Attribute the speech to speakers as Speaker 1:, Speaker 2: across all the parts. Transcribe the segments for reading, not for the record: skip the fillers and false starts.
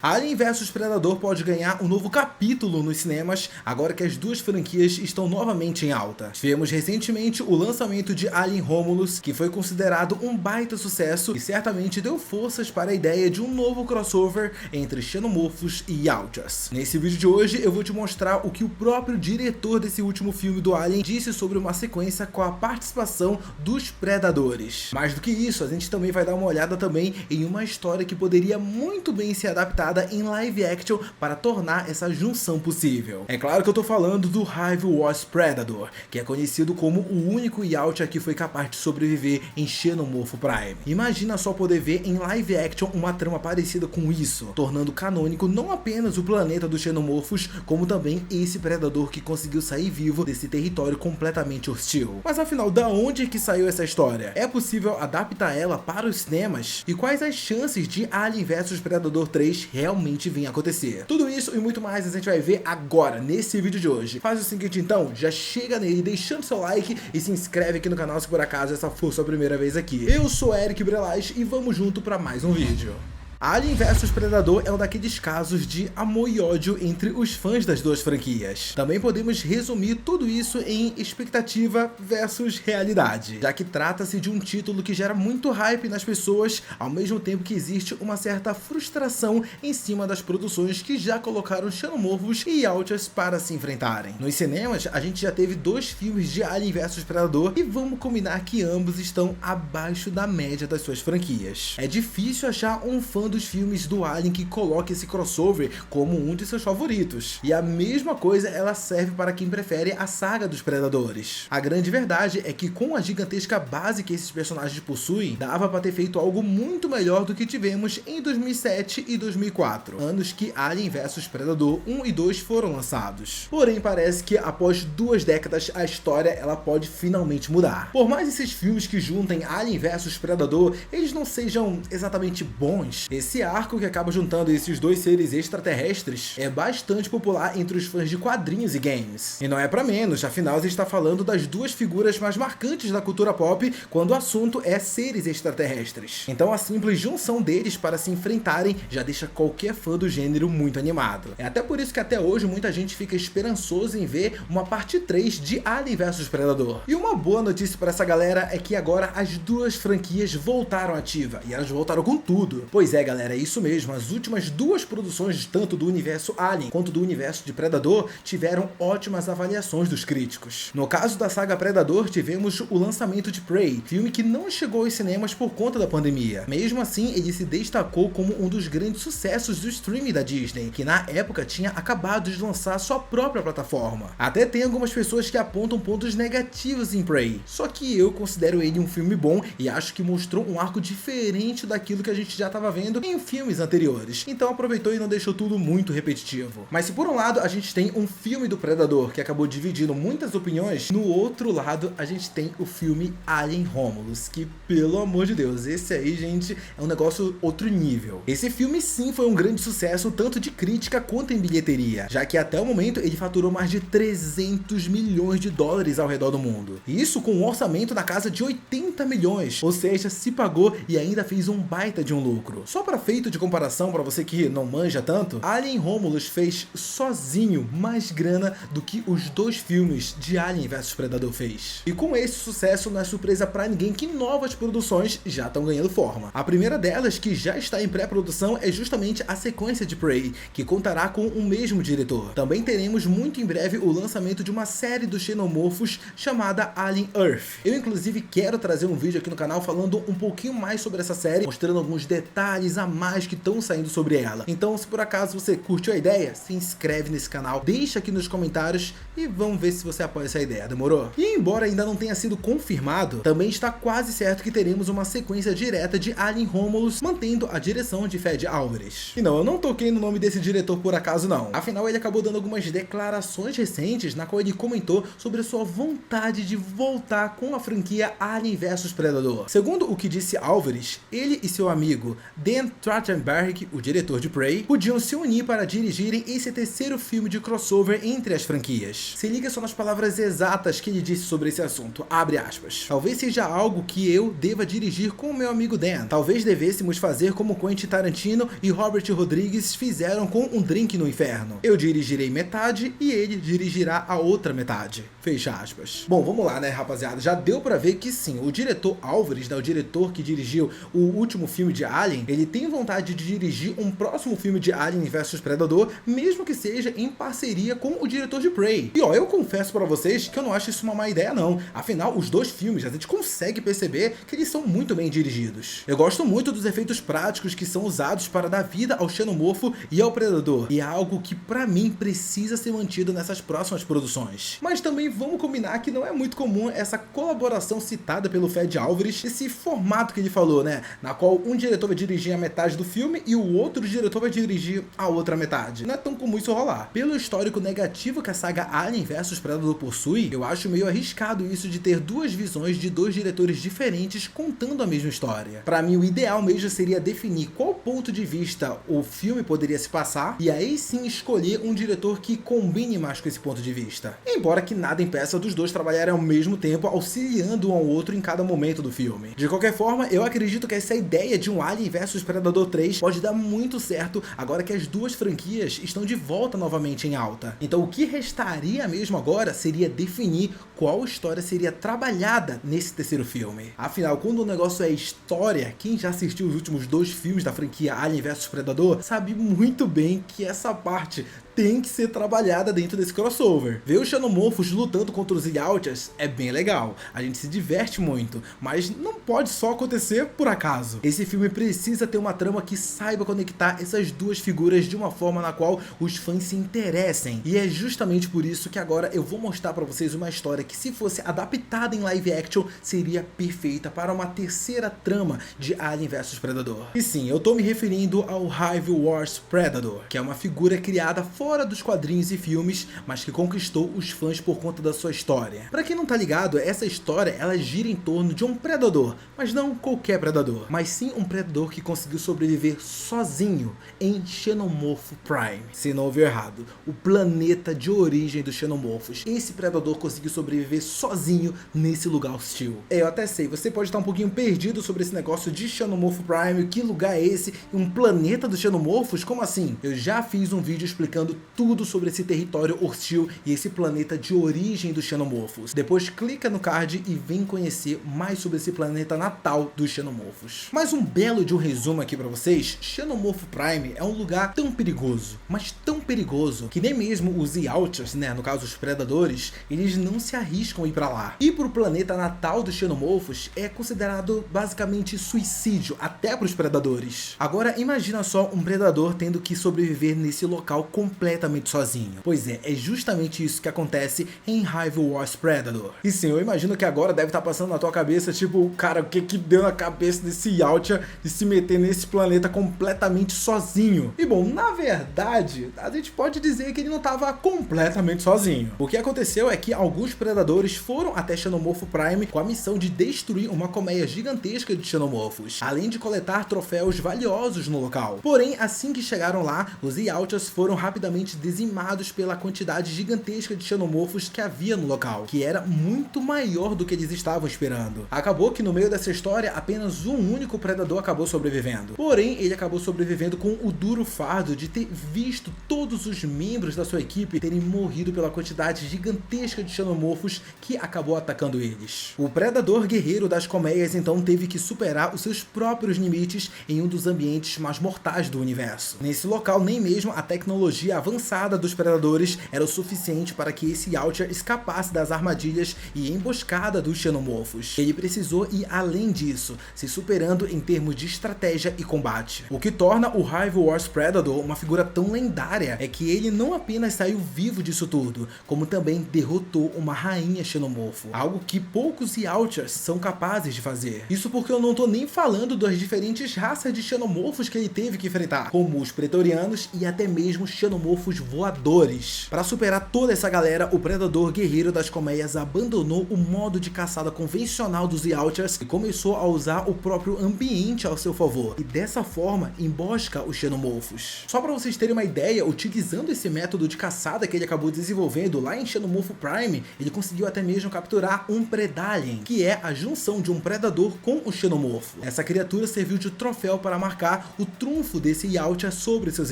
Speaker 1: Alien vs Predador pode ganhar um novo capítulo nos cinemas, agora que as duas franquias estão novamente em alta. Tivemos recentemente o lançamento de Alien Romulus, que foi considerado um baita sucesso e certamente deu forças para a ideia de um novo crossover entre xenomorfos e Yautjas. Nesse vídeo de hoje eu vou te mostrar o que o próprio diretor desse último filme do Alien disse sobre uma sequência com a participação dos Predadores. Mais do que isso, a gente também vai dar uma olhada também em uma história que poderia muito bem ser adaptada em live action para tornar essa junção possível. É claro que eu tô falando do Hive Wars Predator, que é conhecido como o único Yautja que foi capaz de sobreviver em Xenomorph Prime. Imagina só poder ver em live action uma trama parecida com isso, tornando canônico não apenas o planeta dos xenomorfos, como também esse predador que conseguiu sair vivo desse território completamente hostil. Mas afinal, da onde é que saiu essa história? É possível adaptar ela para os cinemas? E quais as chances de Alien vs Predador 3 realmente vir acontecer? Tudo isso e muito mais a gente vai ver agora, nesse vídeo de hoje. Faz o seguinte então, já chega nele deixando seu like e se inscreve aqui no canal se por acaso essa for sua primeira vez aqui. Eu sou Eric Brelaz e vamos junto para mais um vídeo. Alien vs Predador é um daqueles casos de amor e ódio entre os fãs das duas franquias. Também podemos resumir tudo isso em expectativa versus realidade, já que trata-se de um título que gera muito hype nas pessoas, ao mesmo tempo que existe uma certa frustração em cima das produções que já colocaram xenomorfos e Yautjas para se enfrentarem. Nos cinemas, a gente já teve dois filmes de Alien vs Predador e vamos combinar que ambos estão abaixo da média das suas franquias. É difícil achar um fã dos filmes do Alien que coloque esse crossover como um de seus favoritos. E a mesma coisa ela serve para quem prefere a saga dos Predadores. A grande verdade é que com a gigantesca base que esses personagens possuem, dava para ter feito algo muito melhor do que tivemos em 2007 e 2004, anos que Alien vs Predador 1 e 2 foram lançados. Porém, parece que após 2 décadas a história ela pode finalmente mudar. Por mais esses filmes que juntem Alien vs Predador, eles não sejam exatamente bons, esse arco que acaba juntando esses dois seres extraterrestres é bastante popular entre os fãs de quadrinhos e games. E não é pra menos, afinal a gente está falando das duas figuras mais marcantes da cultura pop quando o assunto é seres extraterrestres. Então a simples junção deles para se enfrentarem já deixa qualquer fã do gênero muito animado. É até por isso que até hoje muita gente fica esperançoso em ver uma parte 3 de Alien vs Predador. E uma boa notícia para essa galera é que agora as duas franquias voltaram ativa, e elas voltaram com tudo. Pois é, galera, é isso mesmo, as últimas duas produções, tanto do universo Alien quanto do universo de Predador, tiveram ótimas avaliações dos críticos. No caso da saga Predador, tivemos o lançamento de Prey, filme que não chegou aos cinemas por conta da pandemia. Mesmo assim, ele se destacou como um dos grandes sucessos do streaming da Disney, que na época tinha acabado de lançar sua própria plataforma. Até tem algumas pessoas que apontam pontos negativos em Prey, só que eu considero ele um filme bom e acho que mostrou um arco diferente daquilo que a gente já estava vendo em filmes anteriores, então aproveitou e não deixou tudo muito repetitivo. Mas se por um lado a gente tem um filme do Predador que acabou dividindo muitas opiniões, no outro lado a gente tem o filme Alien Romulus, que pelo amor de Deus, esse aí, gente, é um negócio outro nível. Esse filme sim foi um grande sucesso, tanto de crítica quanto em bilheteria, já que até o momento ele faturou mais de 300 milhões de dólares ao redor do mundo. Isso com um orçamento na casa de 80 milhões, ou seja, se pagou e ainda fez um baita de um lucro. Só para feito de comparação, para você que não manja tanto, Alien Romulus fez sozinho mais grana do que os dois filmes de Alien vs Predador fez. E com esse sucesso não é surpresa para ninguém que novas produções já estão ganhando forma. A primeira delas, que já está em pré-produção, é justamente a sequência de Prey, que contará com o mesmo diretor. Também teremos muito em breve o lançamento de uma série dos xenomorfos chamada Alien Earth. Eu inclusive quero trazer um vídeo aqui no canal falando um pouquinho mais sobre essa série, mostrando alguns detalhes a mais que estão saindo sobre ela. Então, se por acaso você curtiu a ideia, se inscreve nesse canal, deixa aqui nos comentários e vamos ver se você apoia essa ideia, demorou? E embora ainda não tenha sido confirmado, também está quase certo que teremos uma sequência direta de Alien Romulus, mantendo a direção de Fede Álvares. E não, eu não toquei no nome desse diretor por acaso não. Afinal, ele acabou dando algumas declarações recentes na qual ele comentou sobre a sua vontade de voltar com a franquia Alien vs Predador. Segundo o que disse Álvares, ele e seu amigo Dan Dan Trachtenberg, o diretor de Prey, podiam se unir para dirigirem esse terceiro filme de crossover entre as franquias. Se liga só nas palavras exatas que ele disse sobre esse assunto, abre aspas. Talvez seja algo que eu deva dirigir com o meu amigo Dan. Talvez devêssemos fazer como Quentin Tarantino e Robert Rodrigues fizeram com Um Drink no Inferno. Eu dirigirei metade e ele dirigirá a outra metade. Fecha aspas. Bom, vamos lá, né, rapaziada? Já deu pra ver que sim, o diretor Álvares, né, o diretor que dirigiu o último filme de Alien, ele tem vontade de dirigir um próximo filme de Alien vs Predador, mesmo que seja em parceria com o diretor de Prey. E ó, eu confesso pra vocês que eu não acho isso uma má ideia não. Afinal, os dois filmes, a gente consegue perceber que eles são muito bem dirigidos. Eu gosto muito dos efeitos práticos que são usados para dar vida ao xenomorfo e ao predador, e é algo que pra mim precisa ser mantido nessas próximas produções. Mas também vamos combinar que não é muito comum essa colaboração citada pelo Fede Álvares, esse formato que ele falou, né, na qual um diretor vai dirigir a metade do filme e o outro diretor vai dirigir a outra metade. Não é tão comum isso rolar. Pelo histórico negativo que a saga Alien vs Predador possui, eu acho meio arriscado isso de ter duas visões de dois diretores diferentes contando a mesma história. Pra mim, o ideal mesmo seria definir qual ponto de vista o filme poderia se passar e aí sim escolher um diretor que combine mais com esse ponto de vista. Embora que nada impeça dos dois trabalharem ao mesmo tempo, auxiliando um ao outro em cada momento do filme. De qualquer forma, eu acredito que essa ideia de um Alien vs Predador 3 pode dar muito certo agora que as duas franquias estão de volta novamente em alta. Então o que restaria mesmo agora seria definir qual história seria trabalhada nesse terceiro filme. Afinal, quando o negócio é história, quem já assistiu os últimos dois filmes da franquia Alien vs Predador sabe muito bem que essa parte tem que ser trabalhada dentro desse crossover. Ver os xenomorfos lutando contra os Yautjas é bem legal, a gente se diverte muito, mas não pode só acontecer por acaso. Esse filme precisa ter uma trama que saiba conectar essas duas figuras de uma forma na qual os fãs se interessem, e é justamente por isso que agora eu vou mostrar pra vocês uma história que, se fosse adaptada em live action, seria perfeita para uma terceira trama de Alien vs Predador. E sim, eu tô me referindo ao Hive Wars Predator, que é uma figura criada fora dos quadrinhos e filmes, mas que conquistou os fãs por conta da sua história. Pra quem não tá ligado, essa história ela gira em torno de um predador, mas não qualquer predador, mas sim um predador que conseguiu sobreviver sozinho em Xenomorph Prime. Se não ouviu errado, o planeta de origem dos xenomorfos. Esse predador conseguiu sobreviver sozinho nesse lugar hostil. Eu até sei, você pode estar um pouquinho perdido sobre esse negócio de Xenomorph Prime, que lugar é esse? Um planeta dos xenomorfos? Como assim? Eu já fiz um vídeo explicando tudo sobre esse território hostil e esse planeta de origem dos xenomorfos. Depois clica no card e vem conhecer mais sobre esse planeta natal dos xenomorfos. Mais um belo de um resumo aqui pra vocês. Xenomorph Prime é um lugar tão perigoso, mas tão perigoso, que nem mesmo os Yautjas, né, no caso os predadores, eles não se arriscam a ir pra lá. Ir pro planeta natal dos xenomorfos é considerado basicamente suicídio, até pros predadores. Agora imagina só um predador tendo que sobreviver nesse local completamente sozinho. Pois é justamente isso que acontece em Hive Wars Predator. E sim, eu imagino que agora deve estar passando na tua cabeça, tipo, cara, o que que deu na cabeça desse Yautja de se meter nesse planeta completamente sozinho? E bom, na verdade, a gente pode dizer que ele não estava completamente sozinho. O que aconteceu é que alguns predadores foram até Xenomorph Prime com a missão de destruir uma colmeia gigantesca de xenomorfos, além de coletar troféus valiosos no local. Porém, assim que chegaram lá, os Yautjas foram rapidamente dizimados pela quantidade gigantesca de xenomorfos que havia no local, que era muito maior do que eles estavam esperando. Acabou que no meio dessa história, apenas um único predador acabou sobrevivendo. Porém, ele acabou sobrevivendo com o duro fardo de ter visto todos os membros da sua equipe terem morrido pela quantidade gigantesca de xenomorfos que acabou atacando eles. O predador guerreiro das colmeias então teve que superar os seus próprios limites em um dos ambientes mais mortais do universo. Nesse local, nem mesmo a tecnologia avançada dos predadores era o suficiente para que esse Yautja escapasse das armadilhas e emboscada dos xenomorfos. Ele precisou ir além disso, se superando em termos de estratégia e combate, o que torna o Hive Wars Predator uma figura tão lendária é que ele não apenas saiu vivo disso tudo, como também derrotou uma rainha xenomorfo, algo que poucos Yautjas são capazes de fazer. Isso porque eu não tô nem falando das diferentes raças de xenomorfos que ele teve que enfrentar, como os pretorianos e até mesmo xenomorfos voadores. Para superar toda essa galera, o Predador Guerreiro das Colmeias abandonou o modo de caçada convencional dos Yautjas e começou a usar o próprio ambiente ao seu favor, e dessa forma embosca os xenomorfos. Só para vocês terem uma ideia, utilizando esse método de caçada que ele acabou desenvolvendo lá em Xenomorph Prime, ele conseguiu até mesmo capturar um Predalien, que é a junção de um predador com o xenomorfo. Essa criatura serviu de troféu para marcar o trunfo desse Yautja sobre seus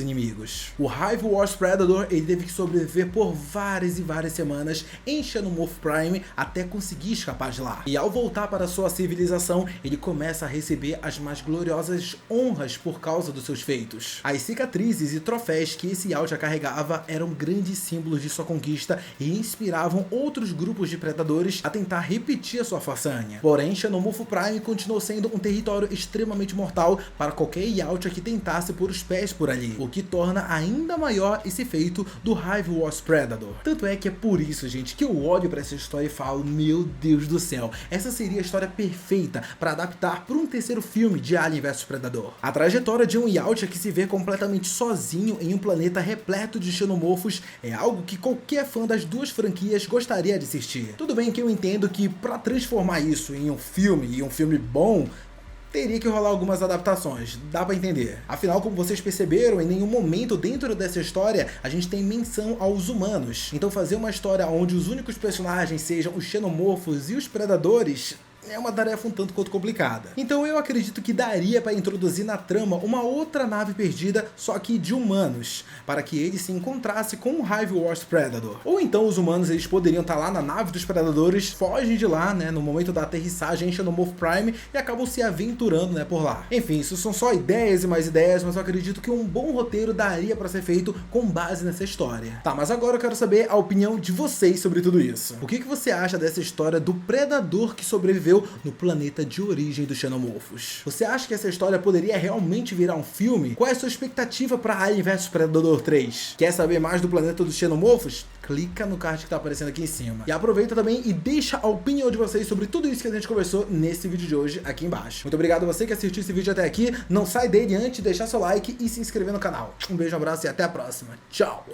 Speaker 1: inimigos. O Hive Wars Predator ele teve que sobreviver por várias e várias semanas em Xenomorph Prime até conseguir escapar de lá. E ao voltar para sua civilização, ele começa a receber as mais gloriosas honras por causa dos seus feitos. As cicatrizes e troféus que esse Yautja carregava eram grandes símbolos de sua conquista e inspiravam outros grupos de predadores a tentar repetir a sua façanha. Porém, Xenomorph Prime continuou sendo um território extremamente mortal para qualquer Yautja que tentasse pôr os pés por ali, o que torna ainda maior esse feito do Hive Wars Predator. Tanto é que é por isso, gente, que eu olho para essa história e falo, meu Deus do céu, essa seria a história perfeita para adaptar para um terceiro filme de Alien vs Predador. A trajetória de um Yautja que se vê completamente sozinho em um planeta repleto de xenomorfos é algo que qualquer fã das duas franquias gostaria de assistir. Tudo bem que eu entendo que para transformar isso em um filme, e um filme bom, teria que rolar algumas adaptações, dá pra entender. Afinal, como vocês perceberam, em nenhum momento dentro dessa história a gente tem menção aos humanos. Então fazer uma história onde os únicos personagens sejam os xenomorfos e os predadores é uma tarefa um tanto quanto complicada. Então eu acredito que daria para introduzir na trama uma outra nave perdida, só que de humanos, para que ele se encontrasse com o Hive Wars Predator. Ou então os humanos eles poderiam estar lá na nave dos predadores, fogem de lá, né, no momento da aterrissagem em Xenomorph Prime e acabam se aventurando, né, por lá. Enfim, isso são só ideias e mais ideias, mas eu acredito que um bom roteiro daria para ser feito com base nessa história. Tá, mas agora eu quero saber a opinião de vocês sobre tudo isso. O que você acha dessa história do predador que sobreviveu no planeta de origem dos xenomorfos? Você acha que essa história poderia realmente virar um filme? Qual é a sua expectativa para Alien vs Predador 3? Quer saber mais do planeta dos xenomorfos? Clica no card que tá aparecendo aqui em cima. E aproveita também e deixa a opinião de vocês sobre tudo isso que a gente conversou nesse vídeo de hoje aqui embaixo. Muito obrigado a você que assistiu esse vídeo até aqui. Não sai dele antes de deixar seu like e se inscrever no canal. Um beijo, um abraço e até a próxima. Tchau!